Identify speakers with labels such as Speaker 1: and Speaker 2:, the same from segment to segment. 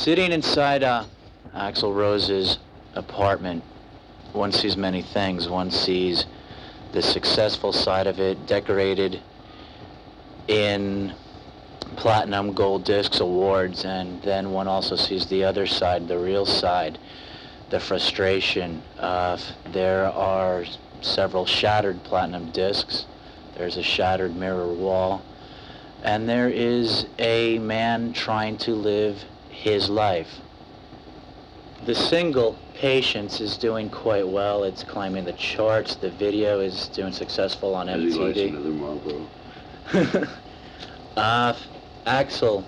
Speaker 1: Sitting inside Axl Rose's apartment, one sees many things. One sees the successful side of it, decorated in platinum, gold discs, awards, and then one also sees the other side, the real side, the frustration. There are several shattered platinum discs. There's a shattered mirror wall, and there is a man trying to live his life. The single, Patience, is doing quite well. It's climbing the charts. The video is doing successful on MTV.
Speaker 2: He likes another Marlboro.
Speaker 1: Axl,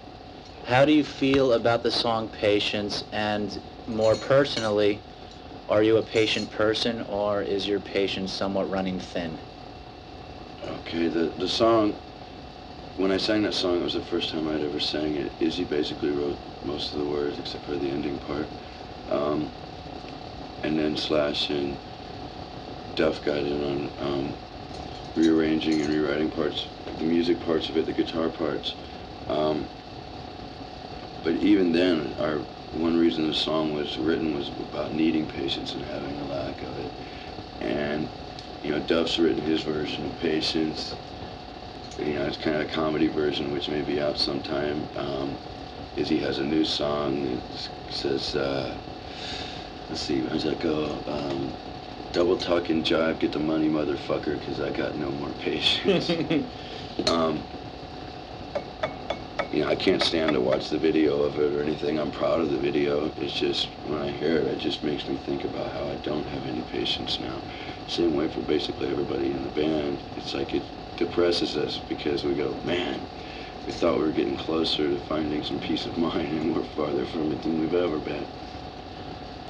Speaker 1: how do you feel about the song Patience, and more personally, are you a patient person, or is your patience somewhat running thin?
Speaker 2: Okay, the song, when I sang that song, it was the first time I'd ever sang it. Izzy basically wrote most of the words except for the ending part. And then Slash and Duff got in on rearranging and rewriting parts, the music parts of it, the guitar parts. But even then, one reason the song was written was about needing patience and having a lack of it. And, Duff's written his version of Patience. It's kind of a comedy version, which may be out sometime. Izzy has a new song that says, let's see, how does that go? Double tuck and jive, get the money, motherfucker, because I got no more patience. I can't stand to watch the video of it or anything. I'm proud of the video. It's just, when I hear it, it just makes me think about how I don't have any patience now. Same way for basically everybody in the band. It's like it depresses us because we go, man, we thought we were getting closer to finding some peace of mind, and we're farther from it than we've ever been.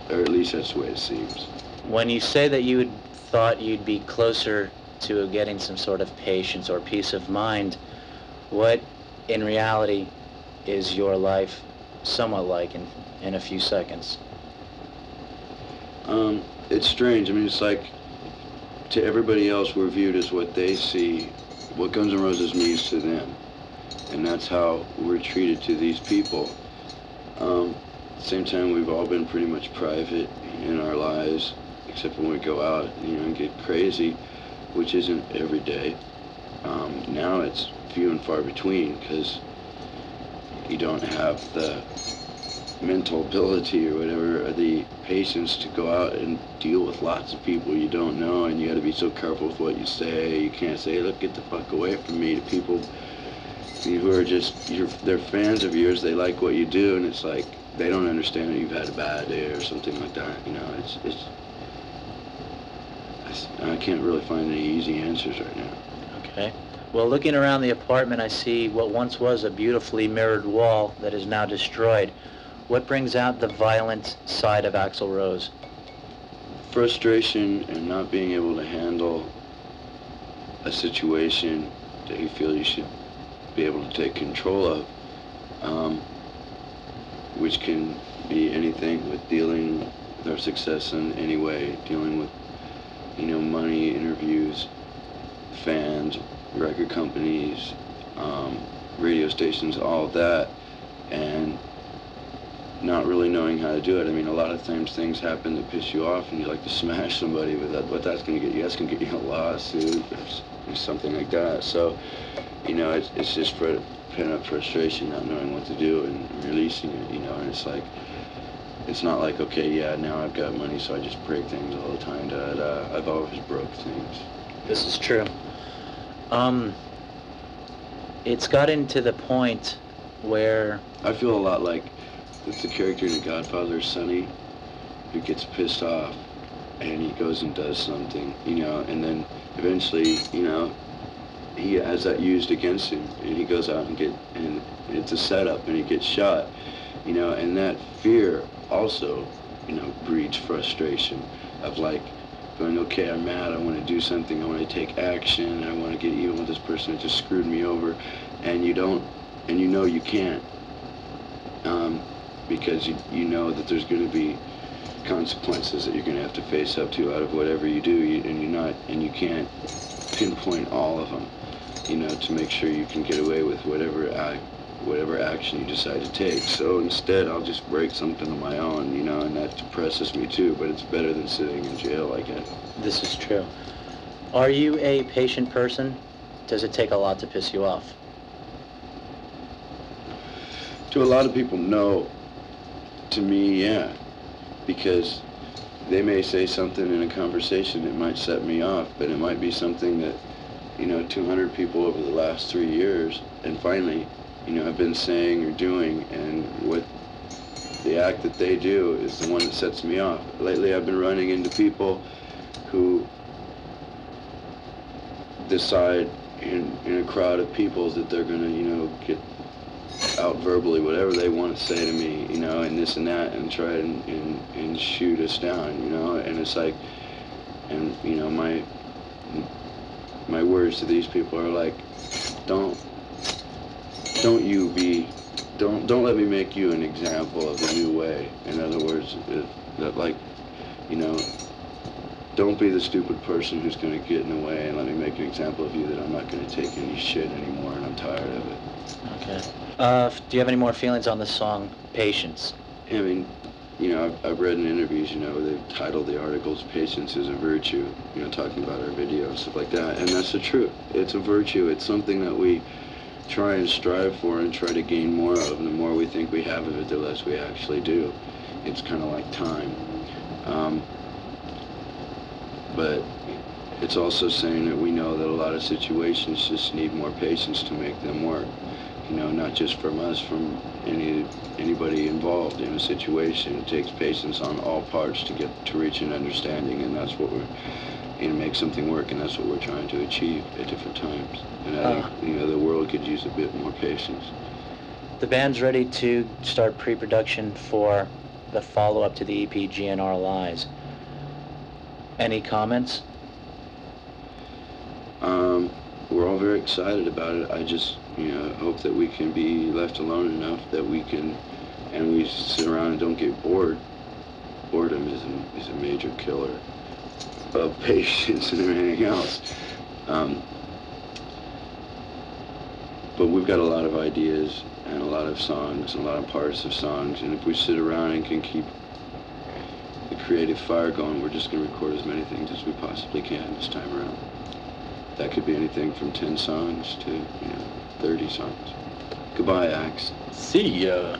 Speaker 2: Or at least that's the way it seems.
Speaker 1: When you say that you thought you'd be closer to getting some sort of patience or peace of mind, what in reality is your life somewhat like in a few seconds?
Speaker 2: It's strange. I mean, it's like, to everybody else, we're viewed as what they see, what Guns N' Roses means to them. And that's how we're treated to these people. At the same time, we've all been pretty much private in our lives, except when we go out, and get crazy, which isn't every day. Now it's few and far between, because you don't have the mental ability or whatever, or the patience to go out and deal with lots of people you don't know, and you got to be so careful with what you say. You can't say, look, get the fuck away from me, to people who are just, they're fans of yours, they like what you do, and it's like, they don't understand that you've had a bad day or something like that. I can't really find any easy answers right now.
Speaker 1: Okay. Well, looking around the apartment, I see what once was a beautifully mirrored wall that is now destroyed. What brings out the violent side of Axl Rose?
Speaker 2: Frustration and not being able to handle a situation that you feel you should be able to take control of, which can be anything with dealing with our success in any way, dealing with, money, interviews, fans, record companies, radio stations, all of that, and not really knowing how to do it. I mean, a lot of times things happen that piss you off and you like to smash somebody, but what that's going to get you, that's going to get you a lawsuit or something like that. So, it's just for pent-up frustration, not knowing what to do and releasing it, and it's like, it's not like, okay, yeah, now I've got money, so I just break things all the time. I've always broke things.
Speaker 1: This is true. It's gotten to the point where
Speaker 2: I feel a lot like it's the character in The Godfather, Sonny, who gets pissed off and he goes and does something, and then eventually, he has that used against him, and he goes out and it's a setup, and he gets shot, and that fear also, breeds frustration of like going, okay, I'm mad, I want to do something, I want to take action, I want to get even with this person that just screwed me over, and you can't, because you know that there's going to be consequences that you're going to have to face up to out of whatever you do, and you can't pinpoint all of them, to make sure you can get away with whatever whatever action you decide to take. So instead, I'll just break something on my own, you know, and that depresses me too, but it's better than sitting in jail, I guess.
Speaker 1: This is true. Are you a patient person? Does it take a lot to piss you off?
Speaker 2: To a lot of people, no. To me, yeah. Because they may say something in a conversation that might set me off, but it might be something that, you know, 200 people over the last 3 years, and finally, you know, have been saying or doing, and what the act that they do is the one that sets me off. Lately, I've been running into people who decide in a crowd of people that they're going to, you know, get out verbally whatever they want to say to me, you know, and this and that, and try and shoot us down, you know, and it's like, and, you know, my words to these people are like, don't let me make you an example of a new way. In other words, that, like, you know, don't be the stupid person who's going to get in the way, and let me make an example of you that I'm not going to take any shit anymore, and I'm tired of it.
Speaker 1: Okay. Do you have any more feelings on the song Patience?
Speaker 2: I mean, you know, I've read in interviews, you know, they've titled the articles "Patience is a Virtue," you know, talking about our video and stuff like that, and that's the truth. It's a virtue. It's something that we try and strive for and try to gain more of, and the more we think we have of it, the less we actually do. It's kind of like time. But it's also saying that we know that a lot of situations just need more patience to make them work. You know, not just from us, from anybody involved in a situation. It takes patience on all parts to reach an understanding, and that's what we're, you know, make something work, and that's what we're trying to achieve at different times. And I think, you know, the world could use a bit more patience.
Speaker 1: The band's ready to start pre-production for the follow-up to the EP GNR Lies. Any comments?
Speaker 2: We're all very excited about it. I just, you know, hope that we can be left alone enough that we can, and we sit around and don't get bored. Boredom is a major killer of patience and everything else. But we've got a lot of ideas and a lot of songs and a lot of parts of songs, and if we sit around and can keep the creative fire going, we're just going to record as many things as we possibly can this time around. That could be anything from 10 songs to, you know, 30 songs. Goodbye, Axe.
Speaker 1: See ya.